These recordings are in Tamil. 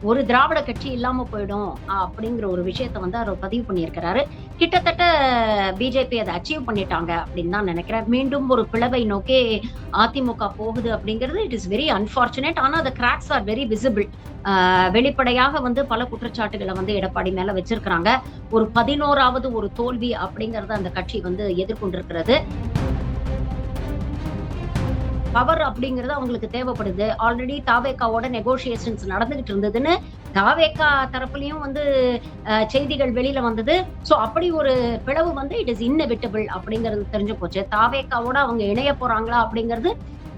ஒரு திராவிட கட்சி இல்லாம போயிடும் அப்படிங்கிற ஒரு விஷயத்த வந்து அவர் பதிவு பண்ணியிருக்கிறாரு. கிட்டத்தட்ட பிஜேபி அத அச்சீவ் பண்ணிட்டாங்க அப்படின்னு தான் நினைக்கிறேன். மீண்டும் ஒரு பிளவை நோக்கி அதிமுக போகுது அப்படிங்கிறது இட் இஸ் வெரி அன்பார்ச்சுனேட். ஆனா the cracks are very visible. வெளிப்படையாக வந்து பல குற்றச்சாட்டுகள வந்து எடப்பாடி மேல வச்சிருக்கிறாங்க. ஒரு 11வது ஒரு தோல்வி அப்படிங்கிறத அந்த கட்சி வந்து எதிர்கொண்டிருக்கிறது. பவர் அப்படிங்கிறது அவங்களுக்கு தேவைப்படுது. ஆல்ரெடி தாவேகாவோட நெகோசியேஷன்ஸ் நடந்துகிட்டு இருந்ததுன்னு தாவேகா தரப்புலயும் வந்து செய்திகள் வெளியில வந்தது. சோ அப்படி ஒரு பிளவு வந்து இட் இஸ் இன்னெவிட்டபிள் அப்படிங்கிறது தெரிஞ்சு போச்சு. தாவேகாவோட அவங்க இணைய போறாங்களா அப்படிங்கிறது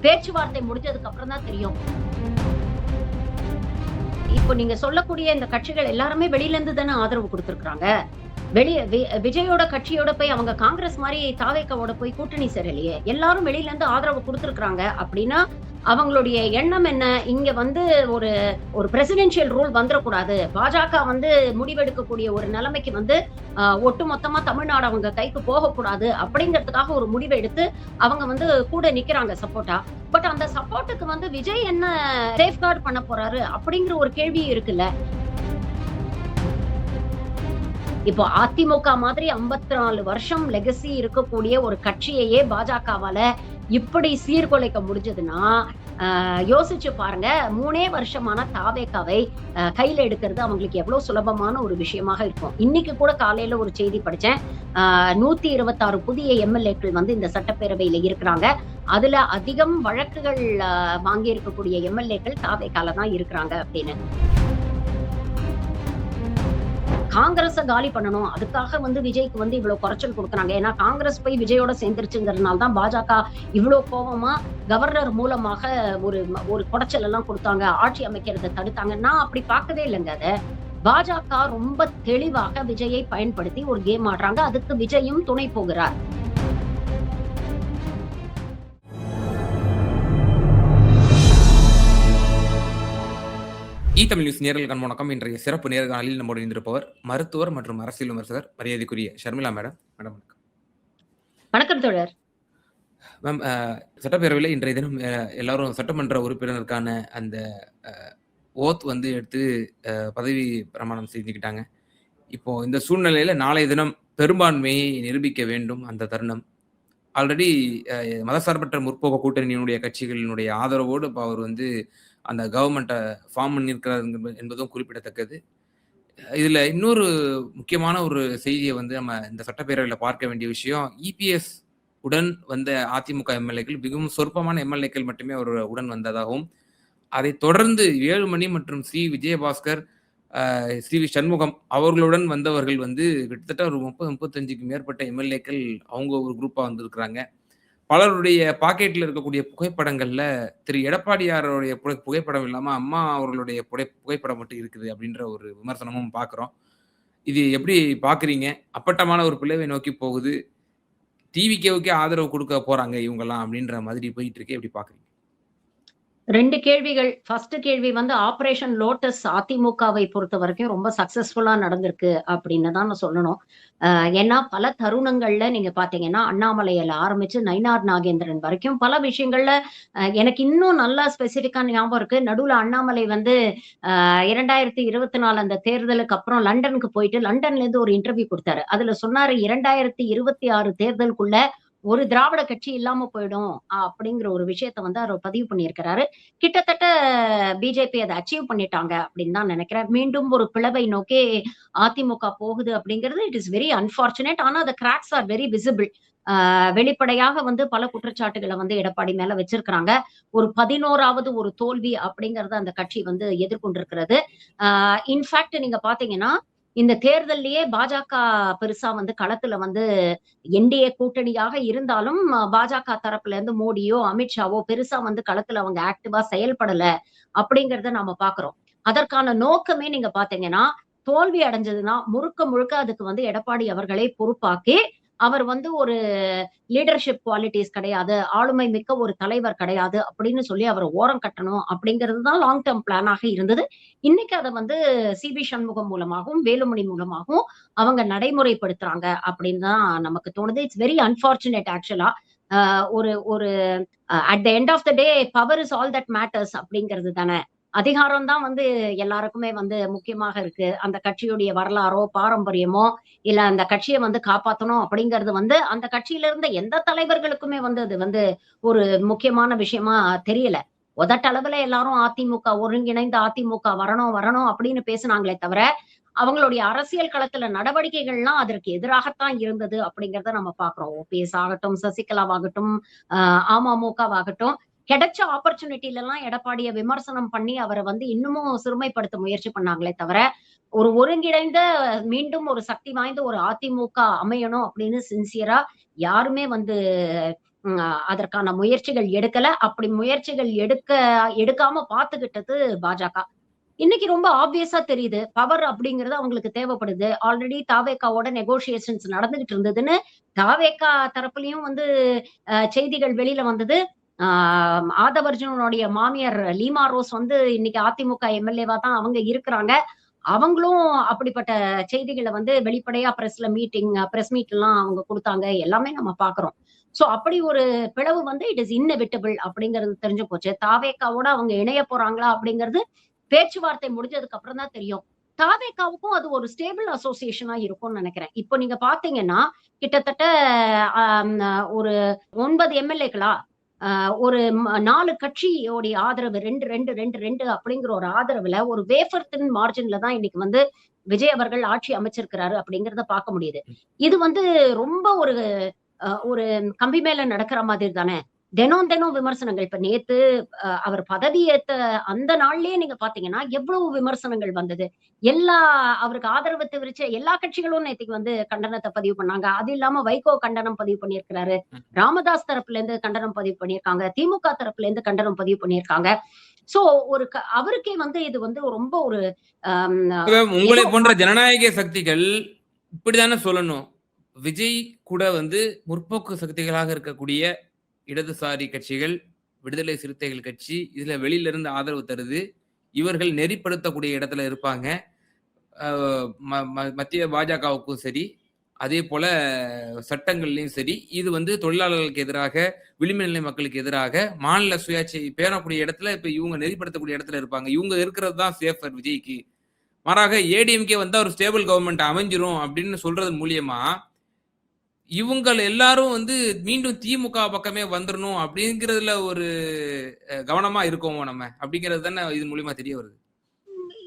பேச்சுவார்த்தை முடிஞ்சதுக்கு அப்புறம் தான் தெரியும். இப்போ நீங்க சொல்லக்கூடிய இந்த கட்சிகள் எல்லாருமே வெளியில இருந்து தானே ஆதரவு குடுத்திருக்காங்க. வெளிய விஜயோட கட்சியோட போய் அவங்க காங்கிரஸ் மாரி தாவேகாவோட போய் கூட்டணி சேரலையே. எல்லாரும் வெளியில இருந்து ஆதரவு குடுத்திருக்காங்க அப்படின்னா, அவங்களுடைய எண்ணம் என்ன? இங்க வந்து ஒரு ஒரு பிரசிடென்ஷியல் ரூல் வந்துறக்கூடாது. பாஜக வந்து முடிவெடுக்கக்கூடிய ஒரு நிலைமைக்கு வந்து ஒட்டுமொத்தமா தமிழ்நாடு அவங்க கைக்கு போகக்கூடாது அப்படிங்கிறதுக்காக ஒரு முடிவை எடுத்து அவங்க வந்து கூட நிக்கிறாங்க சப்போர்ட்டா. பட் அந்த சப்போர்ட்டுக்கு வந்து விஜய் என்ன சேஃப்கார்ட் பண்ண போறாரு அப்படிங்கிற ஒரு கேள்வி இருக்குல்ல. இப்போ அதிமுக மாதிரி 54 வருஷம் லெகசி இருக்கக்கூடிய ஒரு கட்சியையே பாஜகவால இப்படி சீர்குலைக்க முடிஞ்சதுன்னா, யோசிச்சு பாருங்க. 3 வருஷமான தாவேகாவை கையில எடுக்கிறது அவங்களுக்கு எவ்வளவு சுலபமான ஒரு விஷயமாக இருக்கும். இன்னைக்கு கூட காலையில ஒரு செய்தி படிச்சேன். 126 புதிய எம்எல்ஏக்கள் வந்து இந்த சட்டப்பேரவையில இருக்கிறாங்க. அதுல அதிகம் வழக்குகள் வாங்கி இருக்கக்கூடிய எம்எல்ஏக்கள் தாவேகால தான் இருக்கிறாங்க அப்படின்னு. காங்கிரஸ காலி பண்ணணும். அதுக்காக வந்து விஜய்க்கு வந்து இவ்வளவு குறைச்சல் குடுக்குறாங்க. ஏன்னா காங்கிரஸ் போய் விஜயோட சேர்ந்துருச்சுங்கிறதுனால தான் பாஜக இவ்ளோ கோவமா கவர்னர் மூலமாக ஒரு ஒரு குடைச்சல் எல்லாம் குடுத்தாங்க. ஆட்சி அமைக்கிறத தடுத்தாங்க. நான் அப்படி பார்க்கவே இல்லங்க அத. பாஜக ரொம்ப தெளிவாக விஜயை பயன்படுத்தி ஒரு கேம் ஆடுறாங்க. அதுக்கு விஜயும் துணை போகிறார். தமிழ் நியூஸ் நேயர்களுக்கு வணக்கம். இன்றைய சிறப்பு நேர்காணலில் நம்முடன் இருந்திருப்பவர் மருத்துவர் மற்றும் அரசியல் விமர்சகர் மரியாதைக்குரிய ஷர்மிளா மேடம். மேடம் வணக்கம். வணக்கம் தோழர். மேம், சட்டப்பேரவையில் இன்றைய தினம் எல்லாரும் சட்டமன்ற உறுப்பினருக்கான அந்த ஓத் வந்து எடுத்து பதவி பிரமாணம் செஞ்சுக்கிட்டாங்க. இப்போ இந்த சூழ்நிலையில நாளைய தினம் பெரும்பான்மையை நிரூபிக்க வேண்டும். அந்த தருணம் ஆல்ரெடி மதசார்பற்ற முற்போக்கு கூட்டணியினுடைய கட்சிகளினுடைய ஆதரவோடு இப்போ அவர் வந்து அந்த கவர்மெண்ட்டை ஃபார்ம் பண்ணியிருக்கிறார் என்பதும் குறிப்பிடத்தக்கது. இதுல இன்னொரு முக்கியமான ஒரு செய்தியை வந்து நம்ம இந்த சட்டப்பேரவையில் பார்க்க வேண்டிய விஷயம், இபிஎஸ் உடன் வந்த அதிமுக எம்எல்ஏக்கள் மிகவும் சொற்பமான எம்எல்ஏக்கள் மட்டுமே அவர் உடன் வந்ததாகவும், அதை தொடர்ந்து வேலுமணி மற்றும் ஸ்ரீ விஜயபாஸ்கர், ஸ்ரீ சண்முகம் அவர்களுடன் வந்தவர்கள் வந்து கிட்டத்தட்ட ஒரு 30-35க்கு மேற்பட்ட எம்எல்ஏக்கள் அவங்க ஒரு குரூப்பா வந்திருக்கிறாங்க. பலருடைய பாக்கெட்ல இருக்கக்கூடிய புகைப்படங்கள்ல திரு எடப்பாடியாருடைய புகைப்படம் இல்லாம அம்மா அவர்களுடைய புகைப்படம் மட்டும் இருக்குது அப்படின்ற ஒரு விமர்சனமும் பார்க்கிறோம். இது எப்படி பார்க்குறீங்க? அப்பட்டமான ஒரு பிளவை நோக்கி போகுது. டிவிகேவுக்கே ஆதரவு கொடுக்க போறாங்க இவங்கலாம் அப்படின்ற மாதிரி போயிட்டு இருக்கு. எப்படி பார்க்குறீங்க? 2 கேள்விகள். ஃபர்ஸ்ட் கேள்வி வந்து ஆப்பரேஷன் லோட்டஸ் அதிமுகவை பொறுத்தவரைக்கும் ரொம்ப சக்சஸ்ஃபுல்லா நடந்திருக்கு அப்படின்னு தான் நான் சொல்லணும். ஏன்னா பல தருணங்கள்ல நீங்க பார்த்தீங்கன்னா, அண்ணாமலையில ஆரம்பிச்சு நயினார் நாகேந்திரன் வரைக்கும் பல விஷயங்கள்ல எனக்கு இன்னும் நல்லா ஸ்பெசிஃபிக்கா ஞாபகம் இருக்கு. நடுவுல அண்ணாமலை வந்து 2024 அந்த தேர்தலுக்கு அப்புறம் லண்டனுக்கு போயிட்டு லண்டன்ல இருந்து ஒரு இன்டர்வியூ குடுத்தாரு. அதுல சொன்னாரு 2026 தேர்தலுக்குள்ள ஒரு திராவிட கட்சி இல்லாம போயிடும் அப்படிங்கிற ஒரு விஷயத்த வந்து அவர் பதிவு பண்ணியிருக்கிறாரு. கிட்டத்தட்ட பிஜேபி அத அச்சீவ் பண்ணிட்டாங்க அப்படின்னு தான் நினைக்கிறேன். மீண்டும் ஒரு பிளவை நோக்கி அதிமுக போகுது அப்படிங்கிறது இட் இஸ் வெரி அன்பார்ச்சுனேட். ஆனா the cracks are very visible. வெளிப்படையாக வந்து பல குற்றச்சாட்டுகள வந்து எடப்பாடி மேல வச்சிருக்கிறாங்க. ஒரு 11வது ஒரு தோல்வி அப்படிங்கிறத அந்த கட்சி வந்து எதிர்கொண்டிருக்கிறது. இன்ஃபாக்ட் நீங்க பார்த்தீங்கன்னா, இந்த தேர்தல்லயே பாஜக பெருசா வந்து களத்துல வந்து என்டிஏ கூட்டணியாக இருந்தாலும் பாஜக தரப்புல இருந்து மோடியோ, அமித்ஷாவோ பெருசா வந்து களத்துல அவங்க ஆக்டிவா செயல்படல அப்படிங்கிறத நாம பார்க்கிறோம். அதற்கான நோக்கமே நீங்க பார்த்தீங்கன்னா, தோல்வி அடைஞ்சதுன்னா முழுக்க முழுக்க அதுக்கு வந்து எடப்பாடி அவர்களை பொறுப்பாக்கி, அவர் வந்து ஒரு லீடர்ஷிப் குவாலிட்டீஸ் கிடையாது, ஆளுமை மிக்க ஒரு தலைவர் கிடையாது அப்படின்னு சொல்லி அவர ஓரம் கட்டணும் அப்படிங்கிறது தான் லாங் டெர்ம் பிளானாக இருந்தது. இன்னைக்கு அத வந்து சிபி சண்முகம் மூலமாகவும், வேலுமணி மூலமாகவும் அவங்க நடைமுறைப்படுத்துறாங்க அப்படின்னு தான் நமக்கு தோணுது. இட்ஸ் வெரி அன்பார்ச்சுனேட் ஆக்சுவலா. ஒரு ஒரு at the end of the day power is all that matters அப்படிங்கிறது தானே. அதிகாரம் தான் வந்து எல்லாருக்குமே வந்து முக்கியமாக இருக்கு. அந்த கட்சியுடைய வரலாறோ, பாரம்பரியமோ, இல்ல அந்த கட்சிய வந்து காப்பாத்தணும் அப்படிங்கிறது வந்து அந்த கட்சியில இருந்த எந்த தலைவர்களுக்குமே வந்து அது வந்து ஒரு முக்கியமான விஷயமா தெரியல. உதட்டளவுல எல்லாரும் அதிமுக ஒருங்கிணைந்த அதிமுக வரணும், வரணும் அப்படின்னு பேசுனாங்களே தவிர, அவங்களுடைய அரசியல் களத்துல நடவடிக்கைகள்லாம் அதற்கு எதிராகத்தான் இருந்தது அப்படிங்கிறத நம்ம பார்க்கிறோம். ஓபிஎஸ் ஆகட்டும், சசிகலாவாகட்டும், அமமுகவாகட்டும், கிடைச்ச ஆப்பர்ச்சுனிட்டிலலாம் எடப்பாடிய விமர்சனம் பண்ணி அவர வந்து இன்னமும் சிறுமைப்படுத்த முயற்சி பண்ணாங்களே தவிர, ஒரு ஒருங்கிணைந்த மீண்டும் ஒரு சக்தி வாய்ந்த ஒரு அதிமுக அமையணும் அப்படின்னு சின்சியரா யாருமே வந்து அதற்கான முயற்சிகள் எடுக்கல. அப்படி முயற்சிகள் எடுக்காம பார்த்துக்கிட்டது பாஜக. இன்னைக்கு ரொம்ப ஆப்வியஸா தெரியுது. பவர் அப்படிங்கிறது அவங்களுக்கு தேவைப்படுது. ஆல்ரெடி தாவேகாவோட நெகோஷியேஷன்ஸ் நடந்துகிட்டு இருந்ததுன்னு, தாவேகா தரப்புலயும் வந்து செய்திகள் வெளியில வந்தது. ஆ ஆதவர்ஜுனனுடைய மாமியார் லீமா ரோஸ் வந்து இன்னைக்கு அதிமுக எம்எல்ஏவா தான் அவங்க இருக்கிறாங்க. அவங்களும் அப்படிப்பட்ட செய்திகள வந்து வெளிப்படையா பிரஸ் மீட்லாம் அவங்க குடுத்தாங்க. எல்லாமே நம்ம பார்க்கிறோம். சோ அப்படி ஒரு பிளவு வந்து இட் இஸ் இன்னெவிட்டபிள் அப்படிங்கிறது தெரிஞ்சு போச்சு. தாவேகாவோட அவங்க இணைய போறாங்களா அப்படிங்கிறது பேச்சுவார்த்தை முடிஞ்சதுக்கு அப்புறம் தான் தெரியும். தாவேகாவுக்கும் அது ஒரு ஸ்டேபிள் அசோசியேஷனா இருக்கும்னு நெனைக்கிறேன். இப்போ நீங்க பார்த்தீங்கன்னா, கிட்டத்தட்ட அம் ஒரு 9 எம்.எல்.ஏக்களா ஒரு 4 கட்சியோடைய ஆதரவு 2, 2, 2, 2 அப்படிங்கிற ஒரு ஆதரவுல ஒரு வேஃபர் தின் மார்ஜின்ல தான் இன்னைக்கு வந்து விஜய் அவர்கள் ஆட்சி அமைச்சிருக்கிறாரு அப்படிங்கிறத பார்க்க முடியுது. இது வந்து ரொம்ப ஒரு கம்பி மேல நடக்கிற மாதிரி தானே! தினம் தினம் விமர்சனங்கள். இப்ப நேத்து அவர் பதவியேத்த அந்த நாள்லயே நீங்க பார்த்தீங்கன்னா, எவ்வளவு விமர்சனங்கள் வந்தது. எல்லா அவருக்கு ஆதரவு தெரிவிச்ச எல்லா கட்சிகளும் நேத்தைக்கு வந்து கண்டனத்த பதிவு பண்ணாங்க. அது இல்லாம வைகோ கண்டனம் பதிவு பண்ணியிருக்கிறாரு. ராமதாஸ் தரப்புல இருந்து கண்டனம் பதிவு பண்ணியிருக்காங்க. திமுக தரப்புல இருந்து கண்டனம் பதிவு பண்ணியிருக்காங்க. சோ ஒரு அவருக்கே வந்து இது வந்து ரொம்ப ஒரு அம் உங்களை ஏதோ போன்ற ஜனநாயக சக்திகள் இப்படித்தானே சொல்லணும். விஜய் கூட வந்து முற்போக்கு சக்திகளாக இருக்கக்கூடிய இடதுசாரி கட்சிகள், விடுதலை சிறுத்தைகள் கட்சி, இதுல வெளியில இருந்து ஆதரவு தருது. இவர்கள் நெறிப்படுத்தக்கூடிய இடத்துல இருப்பாங்க. அ ம ம மத்திய பாஜகவுக்கும் சரி, அதேபோல சட்டங்கள்லயும் சரி, இது வந்து தொழிலாளர்களுக்கு எதிராக, விளிம்பு நிலை மக்களுக்கு எதிராக, மாநில சுயாட்சி பேணக்கூடிய இடத்துல இப்ப இவங்க நெறிப்படுத்தக்கூடிய இடத்துல இருப்பாங்க. இவங்க இருக்கிறது தான் சேஃபர் விஜய்க்கு. மாறாக ஏடிஎம்கே வந்தா ஒரு ஸ்டேபிள் கவர்ன்மென்ட் அமைஞ்சிரும் அப்படின்னு சொல்றது மூலியமா, இவங்கள் எல்லாரும் வந்து மீண்டும் திமுக பக்கமே வந்துரணும் அப்படிங்கிறதுல ஒரு கவனமா இருக்கோமோ நம்ம. அப்படிங்கிறது தானே இது மூலியமா தெரிய வருது.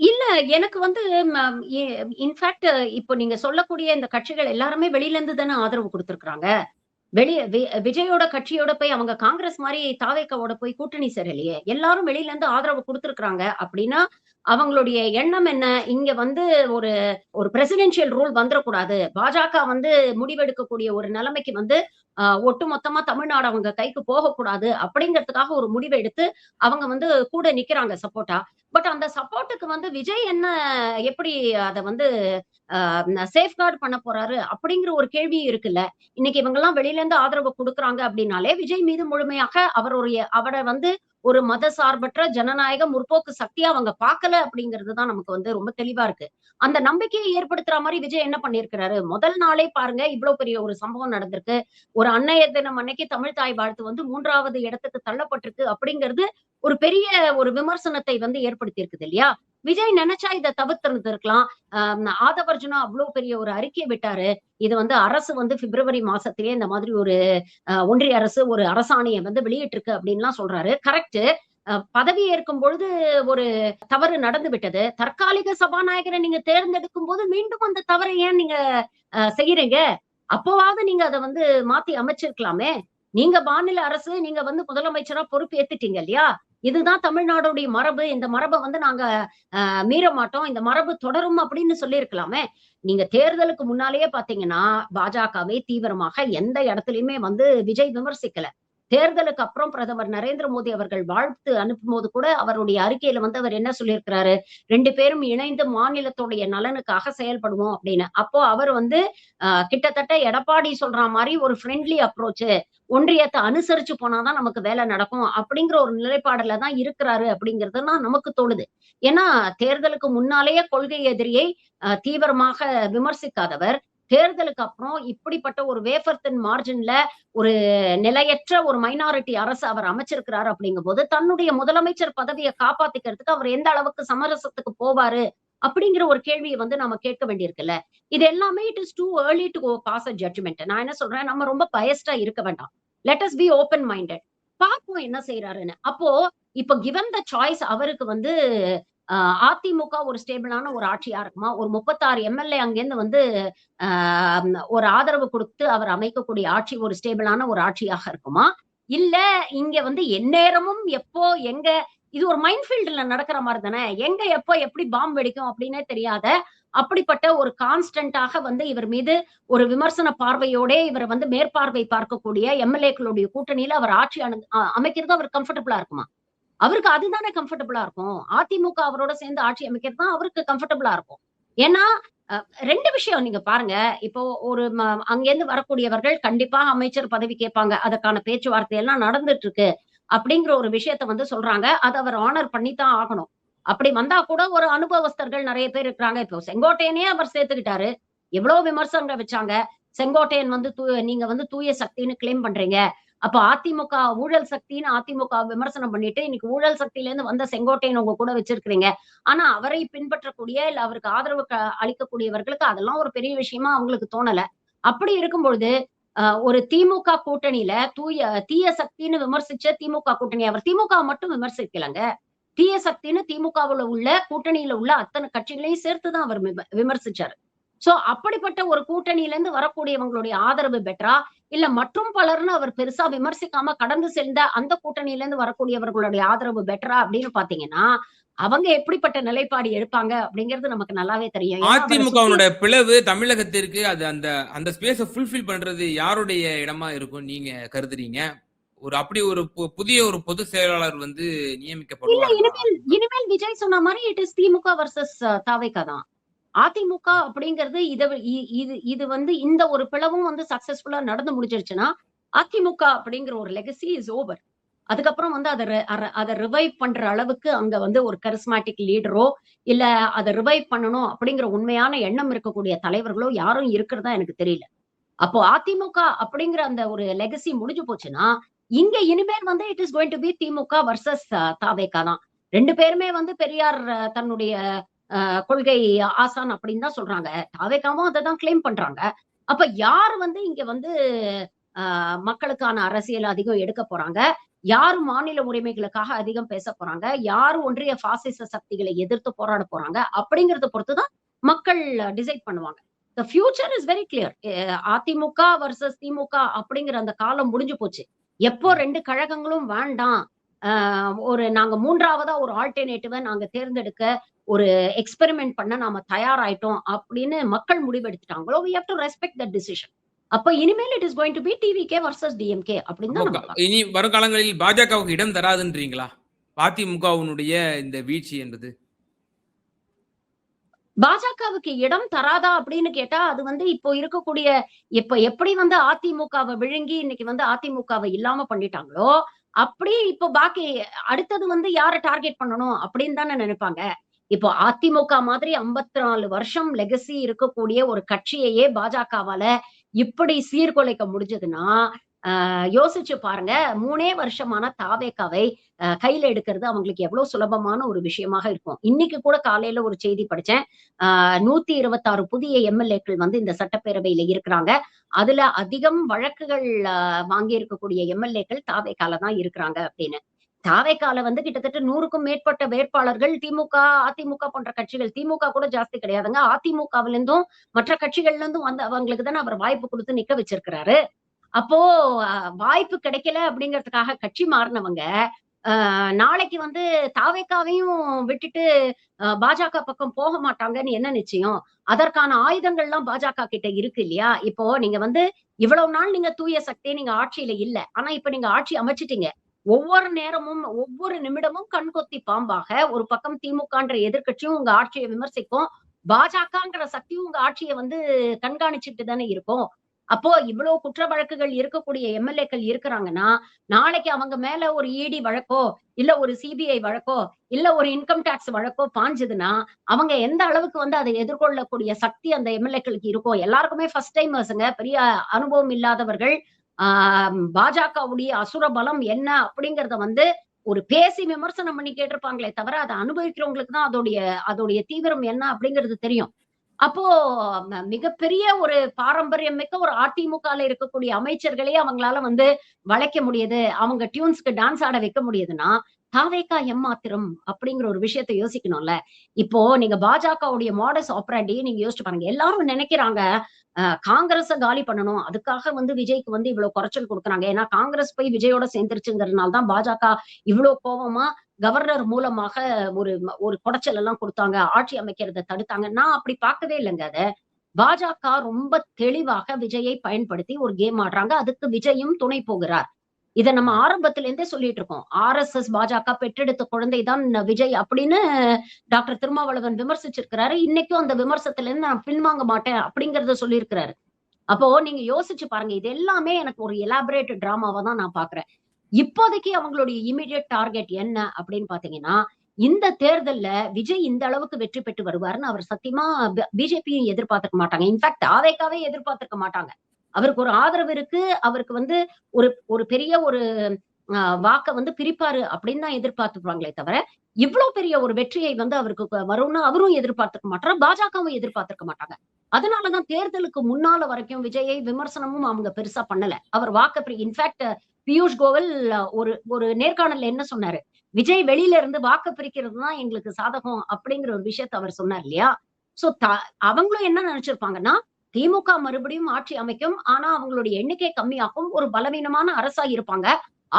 இல்ல எனக்கு வந்து ம எ இன்ஃபாக்ட் இப்போ நீங்க சொல்லக்கூடிய இந்த கட்சிகள் எல்லாருமே வெளியில இருந்து தானே ஆதரவு குடுத்திருக்காங்க. வெளிய விஜயோட கட்சியோட போய் அவங்க காங்கிரஸ் மாரி தாவேகாவோட போய் கூட்டணி சேரலையே. எல்லாரும் வெளியில இருந்து ஆதரவு குடுத்திருக்காங்க அப்படின்னா, அவங்களுடைய எண்ணம் என்ன? இங்க வந்து ஒரு ஒரு பிரசிடென்ஷியல் ரூல் வந்துறக்கூடாது. பாஜக வந்து முடிவெடுக்கக்கூடிய ஒரு நிலைமைக்கு வந்து ஒட்டுமொத்தமா தமிழ்நாடு அவங்க கைக்கு போகக்கூடாது அப்படிங்கிறதுக்காக ஒரு முடிவு எடுத்து அவங்க வந்து கூட நிக்கிறாங்க சப்போர்ட்டா. பட் அந்த சப்போர்ட்டுக்கு வந்து விஜய் என்ன எப்படி அத வந்து சேஃப்கார்ட் பண்ண போறாரு அப்படிங்கிற ஒரு கேள்வியும் இருக்குல்ல. இன்னைக்கு இவங்கலாம் வெளியில இருந்து ஆதரவு குடுக்குறாங்க அப்படின்னாலே, விஜய் மீது முழுமையாக அவர வந்து ஒரு மத சார்பற்ற ஜனநாயக முற்போக்கு சக்தியா அவங்க பார்க்கல அப்படிங்கிறது தான் நமக்கு வந்து ரொம்ப தெளிவா இருக்கு. அந்த நம்பிக்கையை ஏற்படுத்துற மாரி விஜய் என்ன பண்ணியிருக்கிறாரு? முதல் நாளே பாருங்க இவ்ளோ பெரிய ஒரு சம்பவம் நடந்திருக்கு. ஒரு அன்னையர் தினம் அன்னைக்கு தமிழ் தாய் வாழ்த்து வந்து 3வது இடத்துக்கு தள்ளப்பட்டிருக்கு அப்படிங்கிறது ஒரு பெரிய ஒரு விமர்சனத்தை வந்து ஏற்படுத்தியிருக்குது இல்லையா? விஜய் நெனச்சா இத தவிர்த்திருந்திருக்கலாம். ஆதவர்ஜுனா அவ்ளோ பெரிய ஒரு அறிக்கை விட்டாரு. இது வந்து அரசு வந்து பிப்ரவரி மாசத்திலேயே இந்த மாதிரி ஒரு ஒன்றிய அரசு ஒரு அரசாணைய வந்து வெளியிட்டிருக்கு அப்டின்லாம் சொல்றாரு. கரெக்ட்டு. பதவி ஏற்கும் பொழுது ஒரு தவறு நடந்து விட்டது. தற்காலிக சபாநாயகர நீங்க தேர்ந்தெடுக்கும்போது மீண்டும் அந்த தவற ஏன் நீங்க செய்யறீங்க? அப்பவாவது நீங்க அத வந்து மாத்தி அமைச்சிருக்கலாமே! நீங்க மாநில அரசு, நீங்க வந்து முதலமைச்சரா பொறுப்பு ஏத்துட்டீங்க இல்லையா? இதுதான் தமிழ்நாடுடைய மரபு. இந்த மரப வந்து நாங்க மீற மாட்டோம். இந்த மரபு தொடரும் அப்படின்னு சொல்லியிருக்கலாமே! நீங்க தேர்தலுக்கு முன்னாலேயே பார்த்தீங்கன்னா, பாஜகவை தீவிரமாக எந்த இடத்துலயுமே வந்து விஜய் விமர்சிக்கல. தேர்தலுக்கு அப்புறம் பிரதமர் நரேந்திர மோடி அவர்கள் வாழ்த்து அனுப்பும்போது கூட அவருடைய அறிக்கையில வந்து அவர் என்ன சொல்லியிருக்கிறாரு? 2 பேரும் இணைந்து மாநிலத்துடைய நலனுக்காக செயல்படுவோம் அப்படின்னு. அப்போ அவர் வந்து கிட்டத்தட்ட எடப்பாடி சொல்றா மாரி ஒரு ஃப்ரெண்ட்லி அப்ரோச் ஒன்றியத்த அனுசரிச்சு போனா தான் நமக்கு வேலை நடக்கும். அப்படிங்கிற ஒரு நிலைப்பாடுல தான் இருக்கிறாரு அப்படிங்கிறது தான் நமக்கு தோணுது. ஏன்னா, தேர்தலுக்கு முன்னாலேயே கொள்கை எதிரியை தீவிரமாக விமர்சிக்காதவர், தேர்தலுக்கு அப்புறம் இப்படிப்பட்ட ஒரு வேஃபர் தின் மார்ஜின்ல ஒரு நிலையற்ற ஒரு மைனாரிட்டி அரசு அவர் அமைச்சிருக்கிறாரு அப்படிங்கும்போது, தன்னுடைய முதலமைச்சர் பதவிய காப்பாத்திக்கிறதுக்கு அவர் எந்த அளவுக்கு சமரசத்துக்கு போவாரு? அப்படிங்கிற ஒரு கேள்விய வந்து நாம கேட்க வேண்டியிருக்குல்ல. இது எல்லாமே it is too early to pass a judgement. நான் என்ன சொல்றேன், நம்ம ரொம்ப பயஸ்டா இருக்க வேண்டாம். Let us be open minded. பார்ப்போம் என்ன செய்றாருன்னு. அப்போ இப்ப கிவன் த சாய்ஸ் அவருக்கு வந்து அ அதிமுக ஒரு ஸ்டேபிளான ஒரு ஆட்சியா இருக்குமா? ஒரு 36 எம்.எல்.ஏ அங்கேருந்து வந்து அ ஒரு ஆதரவு குடுத்து அவர் அமைக்கக்கூடிய ஆட்சி ஒரு ஸ்டேபிளான ஒரு ஆட்சியாக இருக்குமா? இல்ல இங்க வந்து எந்நேரமும் எப்போ, எங்க இது ஒரு மைண்ட் ஃபீல்டுல நடக்கிற மாரி தானே. எங்க, எப்போ, எப்படி பாம் வெடிக்கும் அப்டின்னே தெரியாத, அப்படிப்பட்ட ஒரு கான்ஸ்டன்ட்டாக வந்து இவர் மீது ஒரு விமர்சன பார்வையோடே இவர வந்து மேற்பார்வை பார்க்கக்கூடிய எம்.எல்.ஏக்களுடைய கூட்டணியில அவர் ஆட்சி அமைக்கிறது அவருக்கு கம்ஃபர்டபுளா இருக்குமா? அவருக்கு அதுதானே கம்ஃபர்டபுளா இருக்கும். அதிமுக அவரோட சேர்ந்து ஆட்சி அமைக்கிறது தான் அவருக்கு கம்ஃபர்டபுளா இருக்கும். ஏன்னா, அ 2 விஷயம் நீங்க பாருங்க. இப்போ ஒரு அங்கேருந்து வரக்கூடியவர்கள் கண்டிப்பா அமைச்சர் பதவி கேட்பாங்க. அதற்கான பேச்சுவார்த்தை எல்லாம் நடந்துட்டு இருக்கு. அப்படிங்கிற ஒரு விஷயத்த வந்து சொல்றாங்க. அத அவர் ஹானர் பண்ணி தான் ஆகணும். அப்படி வந்தா கூட ஒரு அனுபவஸ்தர்கள் நெறைய பேர் இருக்கிறாங்க. இப்போ செங்கோட்டையனே அவர் சேர்த்துக்கிட்டாரு. எவ்வளோ விமர்சனங்கள் வச்சாங்க. செங்கோட்டையன் வந்து நீங்க வந்து தூய சக்தின்னு கிளைம் பண்றீங்க. அப்ப அதிமுக ஊழல் சக்தின்னு அதிமுக விமர்சனம் பண்ணிட்டு, இன்னைக்கு ஊழல் சக்தியிலேருந்து வந்த செங்கோட்டையன் உங்க கூட வச்சிருக்கிறீங்க. ஆனா அவரை பின்பற்றக்கூடிய, இல்ல அவருக்கு ஆதரவு அளிக்கக்கூடியவர்களுக்கு அதெல்லாம் ஒரு பெரிய விஷயமா அவங்களுக்கு தோணல. அப்படி இருக்கும் பொழுது, ஒரு திமுக கூட்டணியில தீய சக்தின்னு விமர்சிச்ச திமுக கூட்டணி. அவர் திமுகவ மட்டும் விமர்சிக்கலங்க. தீய சக்தின்னு திமுகவுல உள்ள கூட்டணியில உள்ள அத்தன கட்சிகளையும் சேர்த்து தான் அவர் விமர்சிச்சாரு. சோ அப்படிப்பட்ட ஒரு கூட்டணியிலிருந்து வரக்கூடியவங்களுடைய ஆதரவு பெட்டரா? இல்ல மற்றும் பலர்ன்னு அவர் பெருசா விமர்சிக்காம கடந்து சென்ற அந்த கூட்டணியிலிருந்து வரக்கூடியவர்களுடைய ஆதரவு பெட்டரா அப்படின்னு பார்த்தீங்கன்னா, அவங்க எப்படிப்பட்ட நிலைப்பாடு எடுப்பாங்க அப்படிங்கிறது நமக்கு நல்லாவே தெரியும். ஏன்னா அவர சுத்தி அதிமுகவினுடைய பிளவு தமிழகத்திற்கு அது அந்த அந்த ஸ்பேஸ ஃபுல்ஃபில் பண்றது யாருடைய இடமா இருக்கும்னு நீங்க கருதுறீங்க? அப்படி ஒரு புதிய ஒரு பொதுச் செயலாளர் வந்து இல்ல நியமிக்கப்படுவார்களா? இனிமேல் விஜய் சொன்ன மாரி it is DMK versus Thavega தான். அதிமுக அப்படிங்கிறது இத வி இ இது இது வந்து இந்த ஒரு பிளவும் வந்து சக்சஸ்ஃபுல்லா நடந்து முடிஞ்சிருச்சுன்னா, அதிமுக அப்படிங்கிற ஒரு லெகசி இஸ் ஓவர். அதுக்கப்புறம் வந்து அத ரிவைவ் பண்ற அளவுக்கு அங்க வந்து ஒரு கரிஸ்மாட்டிக் லீடரோ, இல்ல அத ரிவைவ் பண்ணணும் அப்படிங்கிற உண்மையான எண்ணம் இருக்கக்கூடிய தலைவர்களோ யாரும் இருக்கிறதா எனக்கு தெரியல. அப்போ அதிமுக அப்படிங்கிற அந்த ஒரு லெகசி முடிஞ்சு போச்சுன்னா, இங்க இனிமேல் வந்து it is going to be Thimuka versus Thavega தான். 2 பேருமே வந்து பெரியார் தன்னுடைய கொள்கை ஆசான் அப்படின்னு தான் சொல்றாங்க. தாவேகாவும் அததான் கிளைம் பண்றாங்க. அப்ப யார் வந்து இங்க வந்து அ மக்களுக்கான அரசியல் அதிகம் எடுக்க போறாங்க? யாரு மாநில உரிமைகளுக்காக அதிகம் பேசப் போறாங்க? யாரு ஒன்றிய பாசிச சக்திகளை எதிர்த்து போராடப் போறாங்க? அப்படிங்கிறத பொறுத்து தான் மக்கள் டிசைட் பண்ணுவாங்க. The future is very clear. Athimuka versus Thimuka அப்படிங்கிற அந்த காலம் முடிஞ்சு போச்சு. எப்போ ம். 2 கழகங்களும் வேண்டாம். நாங்க 3வதா ஒரு ஆல்டர்னேட்டிவ நாங்க தேர்ந்தெடுக்க ஒரு எக்ஸ்பெரிமென்ட் பண்ண நாம தயாராயிட்டோம் அப்படின்னு மக்கள் முடிவெடுத்துட்டாங்களோ, we have to respect that decision. அப்ப இனிமேல் it is going to be TVK versus DMK அப்படின்னு அப்போ தான் நம்ம பார்க்கணும். இனி வருங்காலங்களில் பாஜகவுக்கு இடம் தராதுன்றீங்களா? அதிமுகவினுடைய இந்த வீழ்ச்சி என்பது. பாஜகவுக்கு இடம் தராதா அப்படின்னு கேட்டா, அது வந்து இப்போ இருக்கக்கூடிய இப்ப எப்படி வந்து அதிமுகவ விழுங்கி இன்னைக்கு வந்து அதிமுகவ இல்லாம பண்ணிட்டாங்களோ, அப்படி இப்போ பாக்கி அடுத்தது வந்து யார டார்கெட் பண்ணணும் அப்படின்னு தானே நெனைப்பாங்க. இப்போ அதிமுக மாதிரி 54 வருஷம் லெகசி இருக்கக்கூடிய ஒரு கட்சியையே பாஜகவால இப்படி சீர்குலைக்க முடிஞ்சதுன்னா, யோசிச்சு பாருங்க. 3 வருஷமான தாவேகாவை கையில எடுக்கிறது அவங்களுக்கு எவ்வளவு சுலபமான ஒரு விஷயமாக இருக்கும். இன்னைக்கு கூட காலையில ஒரு செய்தி படிச்சேன். 126 புதிய எம்.எல்.ஏக்கள் வந்து இந்த சட்டப்பேரவையில இருக்கிறாங்க. அதுல அதிகம் வழக்குகள் வாங்கி இருக்கக்கூடிய எம்.எல்.ஏக்கள் தாவேகால தான் இருக்கிறாங்க அப்படின்னு. தாவேகால வந்து கிட்டத்தட்ட 100க்கும் மேற்பட்ட வேட்பாளர்கள் திமுக, அதிமுக போன்ற கட்சிகள் திமுக கூட ஜாஸ்தி கிடையாதுங்க. அதிமுகவிலிருந்தும் மற்ற கட்சிகள்ல இருந்தும் வந்தவங்களுக்கு தானே அவர் வாய்ப்பு குடுத்து நிக்க வச்சிருக்கிறாரு. அப்போ அ வாய்ப்பு கிடைக்கல அப்படிங்கிறதுக்காக கட்சி மாறுனவங்க, நாளைக்கு வந்து தாவேக்காவையும் விட்டுட்டு பாஜக பக்கம் போக மாட்டாங்கன்னு என்ன நிச்சயம்? அதற்கான ஆயுதங்கள்லாம் பாஜக கிட்ட இருக்கு இல்லையா? இப்போ நீங்க வந்து இவ்வளவு நாள் நீங்க தூய சக்தி, நீங்க ஆட்சியில இல்ல. ஆனா இப்ப நீங்க ஆட்சி அமைச்சுட்டீங்க. ஒவ்வொரு நேரமும், ஒவ்வொரு நிமிடமும் கண்கொத்தி பாம்பாக ஒரு பக்கம் திமுகன்ற எதிர்க்கட்சியும் உங்க ஆட்சிய விமர்சிக்கும். பாஜகங்கிற சக்தியும் உங்க ஆட்சிய வந்து கண்காணிச்சுட்டு தானே இருக்கும். அப்போ இவ்வளவு குற்ற வழக்குகள் இருக்கக்கூடிய எம்எல்ஏக்கள் இருக்கிறாங்கன்னா, நாளைக்கு அவங்க மேல ஒரு இடி வழக்கோ, இல்ல ஒரு சிபிஐ வழக்கோ, இல்ல ஒரு இன்கம் டாக்ஸ் வழக்கோ பாஞ்சதுன்னா, அவங்க எந்த அளவுக்கு வந்து அதை எதிர்கொள்ளக்கூடிய சக்தி அந்த எம்எல்ஏக்களுக்கு இருக்கும். எல்லாருக்குமே ஃபர்ஸ்ட் டைமர்ஸ்ங்க. பெரிய அனுபவம் இல்லாதவர்கள். ஆ பாஜகவுடைய அசுர பலம் என்ன அப்படிங்கிறத வந்து ஒரு பேசி விமர்சனம் பண்ணி கேட்டிருப்பாங்களே தவிர, அத அனுபவிக்கிறவங்களுக்கு தான் அதோடைய அதோடைய தீவிரம் என்ன அப்படிங்கிறது தெரியும். அப்போ மிகப்பெரிய ஒரு பாரம்பரியம் மிக்க ஒரு அதிமுகல இருக்கக்கூடிய அமைச்சர்களே அவங்களால வந்து வளைக்க முடியுது. அவங்க டியூன்ஸ்க்கு டான்ஸ் ஆட வைக்க முடியுதுன்னா, தாவேகா எம்மாத்திரம் அப்படிங்கிற ஒரு விஷயத்த யோசிக்கணும்ல. இப்போ நீங்க பாஜகவுடைய மாடஸ் ஆப்பரேண்டி நீங்க யோசிச்சு பாருங்க. எல்லாரும் நினைக்கிறாங்க, காங்கிரஸ காலி பண்ணணும். அதுக்காக வந்து விஜய்க்கு வந்து இவ்வளவு குறைச்சல் குடுக்குறாங்க. ஏன்னா காங்கிரஸ் போய் விஜயோட சேர்ந்துருச்சுங்கிறதுனால தான் பாஜக இவ்ளோ கோவமா கவர்னர் மூலமாக ஒரு ஒரு குடைச்சல் எல்லாம் குடுத்தாங்க. ஆட்சி அமைக்கிறத தடுத்தாங்க. நான் அப்படி பார்க்கவே இல்லங்க அத. பாஜக ரொம்ப தெளிவாக விஜயை பயன்படுத்தி ஒரு கேம் ஆடுறாங்க. அதுக்கு விஜயும் துணை போகிறார். இத நம்ம ஆரம்பத்துல இருந்தே சொல்லிட்டு இருக்கோம். ஆர்எஸ்எஸ் பாஜக பெற்றெடுத்த குழந்தை தான் விஜய் அப்படின்னு டாக்டர் திருமாவளவன் விமர்சிச்சிருக்கிறாரு. இன்னைக்கும் அந்த விமர்சனத்துல இருந்து நான் பின்வாங்க மாட்டேன் அப்படிங்கறத சொல்லியிருக்கிறாரு. அப்போ நீங்க யோசிச்சு பாருங்க. இது எல்லாமே எனக்கு ஒரு எலாபரேட் டிராமாவா தான் நான் பார்க்கிறேன். இப்போதைக்கு அவங்களுடைய இமிடியேட் டார்கெட் என்ன அப்படின்னு பாத்தீங்கன்னா, இந்த தேர்தல்ல விஜய் இந்த அளவுக்கு வெற்றி பெற்று வருவாருன்னு அவர் சத்தியமா பிஜேபியும் எதிர்பார்த்திருக்க மாட்டாங்க. இன்ஃபாக்ட் தாவேகாவே எதிர்பார்த்திருக்க மாட்டாங்க. அவருக்கு ஒரு ஆதரவு இருக்கு. அவருக்கு வந்து ஒரு ஒரு பெரிய ஒரு வாக்க வந்து பிரிப்பாரு அப்படின்னு தான் எதிர்பார்த்துப்பாங்களே தவிர, இவ்ளோ பெரிய ஒரு வெற்றியை வந்து அவருக்கு வரும்னு அவரும் எதிர்பார்த்திருக்க மாட்டாரு. பாஜகவும் எதிர்பார்த்திருக்க மாட்டாங்க. அதனால தான் தேர்தலுக்கு முன்னால வரைக்கும் விஜயை விமர்சனமும் அவங்க பெருசா பண்ணல. அவர் வாக்க இன்ஃபாக்ட் பியூஷ் கோயல் ஒரு ஒரு நேர்காணல்ல என்ன சொன்னாரு? விஜய் வெளியில இருந்து வாக்கு பிரிக்கிறது தான் எங்களுக்கு சாதகம் அப்படிங்கிற ஒரு விஷயத்த அவர் சொன்னார் இல்லையா? சோ அவங்களும் என்ன நினைச்சிருப்பாங்கன்னா, திமுக மறுபடியும் ஆட்சி அமைக்கும். ஆனா அவங்களுடைய எண்ணிக்கை கம்மியாகும். ஒரு பலவீனமான அரசா இருப்பாங்க.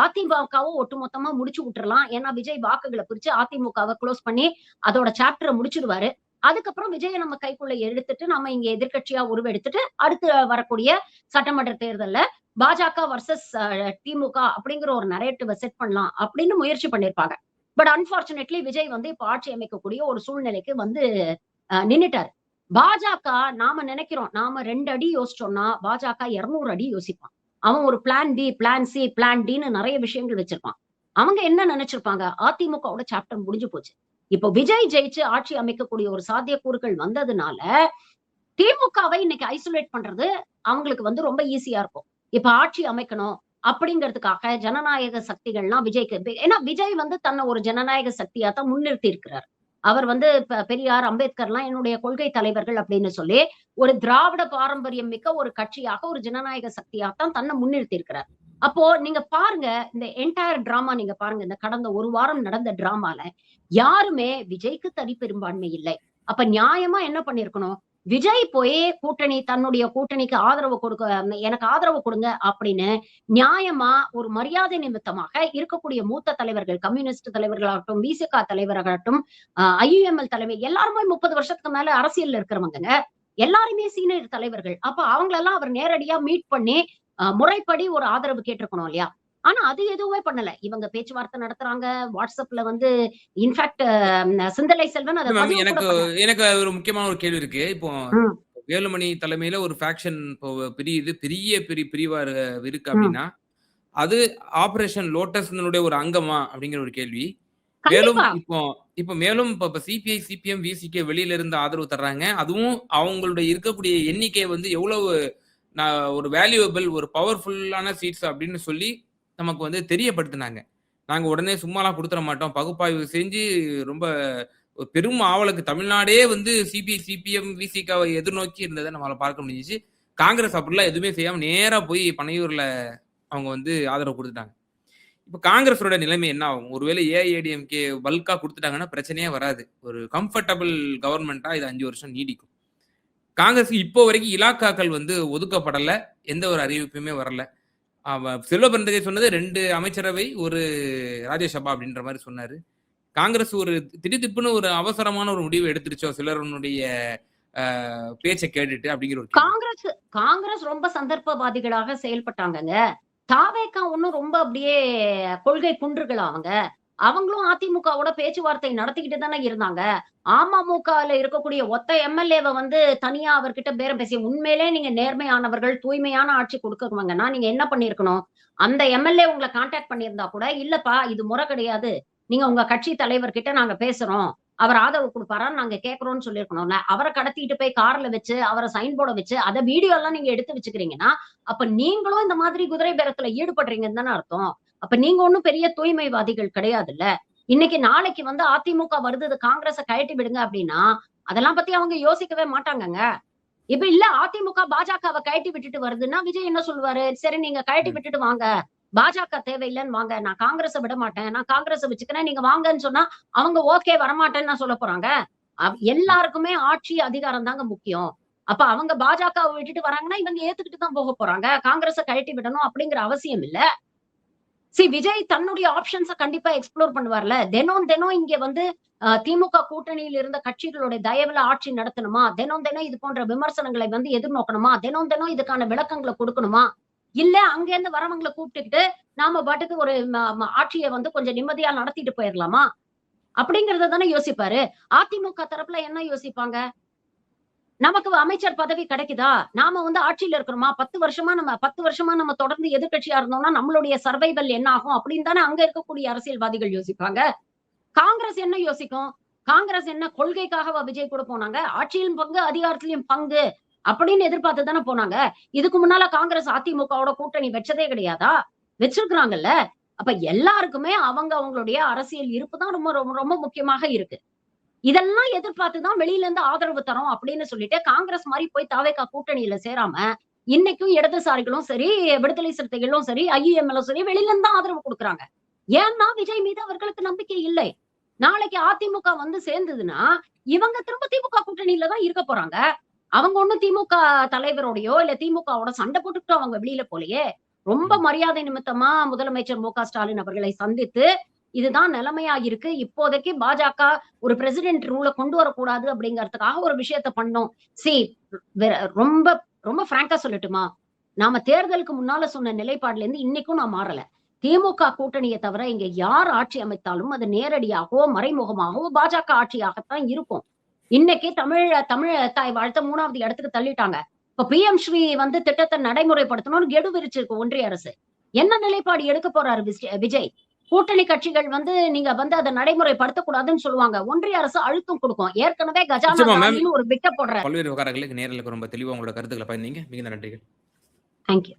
அதிமுகவ ஒட்டுமொத்தமா முடிச்சு விட்டுறலாம். ஏன்னா விஜய் வாக்குகள பிரிச்சு அதிமுகவ குளோஸ் பண்ணி அதோட சாப்டர முடிச்சிடுவாரு. அதுக்கப்புறம் விஜய நம்ம கைக்குள்ள எடுத்துட்டு நம்ம இங்க எதிர்க்கட்சியா உருவெடுத்துட்டு அடுத்து வரக்கூடிய சட்டமன்ற தேர்தல்ல பாஜக வர்சஸ் திமுக அப்படிங்கிற ஒரு நரேட்டிவ செட் பண்ணலாம் அப்படின்னு முயற்சி பண்ணிருப்பாங்க. பட் அன்பார்ச்சுனேட்லி விஜய் வந்து இப்ப ஆட்சி அமைக்கக்கூடிய ஒரு சூழ்நிலைக்கு வந்து நின்னுட்டாரு. பாஜக நாம நினைக்கிறோம். நாம 2 அடி யோசிச்சோம்னா பாஜக 200 அடி யோசிப்பான். அவன் ஒரு plan B, plan C, plan டின்னு நெறைய விஷயங்கள் வச்சிருப்பான். அவங்க என்ன நினைச்சிருப்பாங்க? அதிமுகவோட சாப்டர் முடிஞ்சு போச்சு. இப்போ விஜய் ஜெயிச்சு ஆட்சி அமைக்கக்கூடிய ஒரு சாத்தியக்கூறுகள் வந்ததுனால, திமுகவை இன்னைக்கு ஐசோலேட் பண்றது அவங்களுக்கு வந்து ரொம்ப ஈஸியா இருக்கும். இப்ப ஆட்சி அமைக்கணும் அப்படிங்கிறதுக்காக ஜனநாயக சக்திகள்லாம் விஜய்க்கு ஏன்னா விஜய் வந்து தன்னை ஒரு ஜனநாயக சக்தியா தான் முன்னிறுத்தி இருக்கிறார். அவர் வந்து பெரியார், அம்பேத்கர்லாம் என்னுடைய கொள்கை தலைவர்கள் அப்படின்னு சொல்லி, ஒரு திராவிட பாரம்பரியம் மிக்க ஒரு கட்சியாக, ஒரு ஜனநாயக சக்தியா தான் தன்னை முன்னிறுத்தி இருக்கிறார். அப்போ நீங்க பாருங்க, இந்த என்டையர் டிராமா நீங்க பாருங்க. இந்த கடந்த 1 வாரம் நடந்த டிராமால யாருமே விஜய்க்கு தனி பெரும்பான்மை இல்லை. அப்ப நியாயமா என்ன பண்ணியிருக்கணும்? விஜய் போய் கூட்டணி தன்னுடைய கூட்டணிக்கு ஆதரவு கொடுக்க எனக்கு ஆதரவு கொடுங்க அப்படின்னு நியாயமா ஒரு மரியாதை நிமித்தமாக இருக்கக்கூடிய மூத்த தலைவர்கள், கம்யூனிஸ்ட் தலைவர்களாகட்டும், விசிக தலைவராகட்டும், ஐயுஎம்எல் தலைமை எல்லாருமே 30 வருஷத்துக்கு மேல அரசியல்ல இருக்கிறவங்கங்க. எல்லாருமே சீனியர் தலைவர்கள். அப்ப அவங்களெல்லாம் அவர் நேரடியா மீட் பண்ணி முறைப்படி ஒரு ஆதரவு கேட்டிருக்கணும் இல்லையா? ஆனா அது எதுவுமே பண்ணல. இவங்க பேச்சுவார்த்தை நடத்துறாங்க. WhatsAppல வந்து இன்ஃபாக்ட் சிந்தலை செல்வன் அத பதிவு கூட எனக்கு பண்ணாரு. எனக்கு ஒரு முக்கியமான ஒரு கேள்வி இருக்கு. இப்போ ம், வேலுமணி தலைமையில ஒரு ஃபேக்ஷன் இப்போ பிரியுது. பிரிவா இருக்கு ம். அப்டின்னா, அது ஆப்பரேஷன் லோட்டஸ்னுடைய ஒரு அங்கமா? அப்படிங்கிற ஒரு கேள்வி. மேலும் கண்டிப்பா. இப்போ மேலும் இப்ப சிபிஐ, சிபிஎம், விசிகே வெளியில இருந்து ஆதரவு தர்றாங்க. அதுவும் அவங்களுடைய இருக்கக்கூடிய எண்ணிக்கை வந்து எவ்வளவு ஒரு வேல்யூயபிள், ஒரு பவர்ஃபுல்லான சீட்ஸ் அப்படின்னு சொல்லி நமக்கு வந்து தெரியப்படுத்துனாங்க. நாங்க உடனே சும்மாலாம் குடுத்துற மாட்டோம். பகுப்பாய்வு செஞ்சு ரொம்ப ஒரு பெரும் ஆவலுக்கு தமிழ்நாடே வந்து சிபிஐ, சிபிஎம், விசிகாவை எதிர்நோக்கி இருந்தத நம்மால பார்க்க முடிஞ்சுச்சு. காங்கிரஸ் அப்படிலாம் எதுவுமே செய்யாம நேரா போய் பனையூர்ல அவங்க வந்து ஆதரவு குடுத்துட்டாங்க. இப்ப காங்கிரஸோட நிலைமை என்ன ஆகும்? ஒருவேளை ஏஐஏடிஎம்கே பல்க்கா குடுத்துட்டாங்கன்னா பிரச்சனையே வராது. ஒரு கம்ஃபர்டபிள் கவர்ன்மென்ட்டா இது 5 வருஷம் நீடிக்கும். காங்கிரஸ்க்கு இப்போ வரைக்கும் இலாக்காக்கள் வந்து ஒதுக்கப்படல. எந்த ஒரு அறிவிப்புமே வரல. செல்வ பெருந்தகை சொன்னது 2 அமைச்சரவை, 1 ராஜ்யசபா அப்படின்ற மாரி சொன்னாரு. காங்கிரஸ் ஒரு திடுதிப்புன்னு ஒரு அவசரமான ஒரு முடிவு எடுத்துருச்சோ சிலருடைய பேச்ச கேட்டுட்டு அப்படிங்கிற ஒரு கேள்வி. காங்கிரஸ் காங்கிரஸ் ரொம்ப சந்தர்ப்பவாதிகளாக செயல்பட்டாங்கங்க. தாவேகா ஒண்ணும் ரொம்ப அப்படியே கொள்கை குன்றுகளா அவங்க. அவங்களும் அதிமுகவோட பேச்சுவார்த்தை நடத்திக்கிட்டு தானே இருந்தாங்க. அமமுகல இருக்கக்கூடிய ஒத்த எம்எல்ஏவ வந்து தனியா அவர்கிட்ட பேரம் பேசி உண்மையிலே நீங்க நேர்மையானவர்கள், தூய்மையான ஆட்சி குடுக்கவங்கன்னா, நீங்க என்ன பண்ணியிருக்கணும்? அந்த எம்எல்ஏ உங்கள கான்டாக்ட் பண்ணியிருந்தா கூட, "இல்லப்பா இது முறை கிடையாது. நீங்க உங்க கட்சி தலைவர்கிட்ட நாங்க பேசுறோம். அவர் ஆதரவு குடுப்பாரான்னு நாங்க கேட்கிறோம்னு" சொல்லியிருக்கணும்ல. அவர கடத்திட்டு போய் கார்ல வச்சு, அவர சைன் போர்ட வச்சு, அத வீடியோலாம் நீங்க எடுத்து வச்சுக்கிறீங்கன்னா, அப்ப நீங்களும் இந்த மாதிரி குதிரை பேரத்துல ஈடுபடுறீங்கன்னு தானே அர்த்தம். அப்ப நீங்க ஒண்ணும் பெரிய தூய்மைவாதிகள் கிடையாதுல்ல. இன்னைக்கு நாளைக்கு வந்து அதிமுக வருது, காங்கிரஸ கழட்டி விடுங்க அப்படின்னா, அதெல்லாம் பத்தி அவங்க யோசிக்கவே மாட்டாங்கங்க. இப்ப இல்ல அதிமுக பாஜகவ கழட்டி விட்டுட்டு வருதுன்னா, விஜய் என்ன சொல்லுவாரு? சரி நீங்க கழட்டி ம். விட்டுட்டு வாங்க. பாஜக தேவையில்லன்னு வாங்க. நான் காங்கிரஸ விட மாட்டேன். நான் காங்கிரஸ வச்சுக்கிறேன். நீங்க வாங்கன்னு சொன்னா, அவங்க ஓகே வரமாட்டேன்னா சொல்லப் போறாங்க. ம். எல்லாருக்குமே ஆட்சி அதிகாரம் தாங்க முக்கியம். அப்ப அவங்க பாஜகவ விட்டுட்டு வராங்கன்னா, இவங்க ஏத்துக்கிட்டு தான் போகப் போறாங்க. காங்கிரஸ கழட்டி விடணும் அப்படிங்கிற அவசியம் இல்ல. விஜய் தன்னுடைய ஆப்ஷன்ஸ கண்டிப்பா எக்ஸ்ப்ளோர் பண்ணுவார்ல. தினம் தினம் இங்க வந்து திமுக கூட்டணியில் இருந்த கட்சிகளுடைய தயவுல ஆட்சி நடத்தணுமா? தினம் தினம் இது போன்ற விமர்சனங்களை வந்து எதிர்நோக்கணுமா? தினம் தினம் இதுக்கான விளக்கங்கள குடுக்கணுமா? இல்ல அங்கேருந்து வரவங்கள கூப்பிட்டுக்கிட்டு, நாம பாட்டுக்கு ஒரு ஆட்சிய வந்து கொஞ்சம் நிம்மதியா நடத்திட்டு போயிரலாமா? அப்படிங்கிறத தானே யோசிப்பாரு. அதிமுக தரப்புல என்ன யோசிப்பாங்க? நமக்கு அமைச்சர் பதவி கிடைக்குதா? நாம வந்து ஆட்சியில இருக்கிறோமா? 10 வருஷமா நம்ம தொடர்ந்து எதிர்க்கட்சியா இருந்தோம்னா, நம்மளுடைய சர்வைவல் என்ன ஆகும்? அப்படின்னு தானே அங்க இருக்கக்கூடிய அரசியல்வாதிகள் யோசிப்பாங்க. காங்கிரஸ் என்ன யோசிக்கும்? காங்கிரஸ் என்ன கொள்கைக்காகவா விஜய் கூட போனாங்க? ஆட்சியிலும் பங்கு, அதிகாரத்திலும் பங்கு அப்படின்னு எதிர்பார்த்து தானே போனாங்க. இதுக்கு முன்னால காங்கிரஸ் அதிமுகவோட கூட்டணி வச்சதே கிடையாதா? வச்சிருக்கிறாங்கல்ல. அப்ப எல்லாருக்குமே அவங்க அவங்களுடைய அரசியல் இருப்பு தான் ரொம்ப ரொம்ப ரொம்ப முக்கியமாக இருக்கு. இதெல்லாம் எதிர்பார்த்து தான் வெளியில இருந்து ஆதரவு தரோம் அப்படின்னு சொல்லிட்டு, காங்கிரஸ் மாரி போய் தாவேகா கூட்டணியில சேராம, இன்னைக்கும் இடதுசாரிகளும் சரி, விடுதலை சிறுத்தைகளும் சரி, ஐயுஎம்எல்லும் சரி வெளியில இருந்து தான் ஆதரவு குடுக்குறாங்க. ஏன்னா விஜய் மீது அவர்களுக்கு நம்பிக்கை இல்லை. நாளைக்கு அதிமுக வந்து சேர்ந்ததுன்னா, இவங்க திரும்ப திமுக கூட்டணியில தான் இருக்க போறாங்க. அவங்க ஒண்ணும் திமுக தலைவரோடையோ, இல்ல திமுகவோட சண்டை போட்டுக்கிட்டு அவங்க வெளியில போலயே. ரொம்ப ம். மரியாதை நிமித்தமா முதலமைச்சர் மு.க. ஸ்டாலின் அவர்களை சந்தித்து, இதுதான் நிலைமையா இருக்கு. இப்போதைக்கு பாஜக ஒரு பிரசிடென்ட் ரூல கொண்டு வரக்கூடாது அப்படிங்கிறதுக்காக ஒரு விஷயத்த பண்ணோம். சி வெ ரொம்ப ரொம்ப ஃபிராங்கா சொல்லட்டுமா? நாம தேர்தலுக்கு முன்னால சொன்ன நிலைப்பாடுல இருந்து இன்னைக்கும் நான் மாறல. திமுக கூட்டணிய தவிர இங்க யார் ஆட்சி அமைத்தாலும் அது நேரடியாகவோ, மறைமுகமாகவோ பாஜக ஆட்சியாகத்தான் இருக்கும். இன்னைக்கு தமிழ் தாய் வாழ்த்த 3வது இடத்துக்கு தள்ளிட்டாங்க. இப்ப பிஎம் ஸ்ரீ வந்து திட்டத்த நடைமுறைப்படுத்தணும்னு கெடு விரிச்சிருக்கு ஒன்றிய அரசு. என்ன நிலைப்பாடு எடுக்க போறாரு விஜய்? கூட்டணி கட்சிகள் வந்து நீங்க வந்து அத நடைமுறைப்படுத்தக் கூடாதுன்னு சொல்லுவாங்க. ஒன்றிய அரசு அழுத்தம் குடுக்கும். ஏற்கனவே கஜானா நிச்சயமா மேம். காலின்னு ஒரு பிட்ட போடுறாரு. பல்வேறு விவகாரங்களுக்கு நேரலுக்கு ரொம்ப தெளிவா உங்களோட கருத்துக்கள பகிர்ந்தீங்க. மிகுந்த நன்றிகள். Thank you.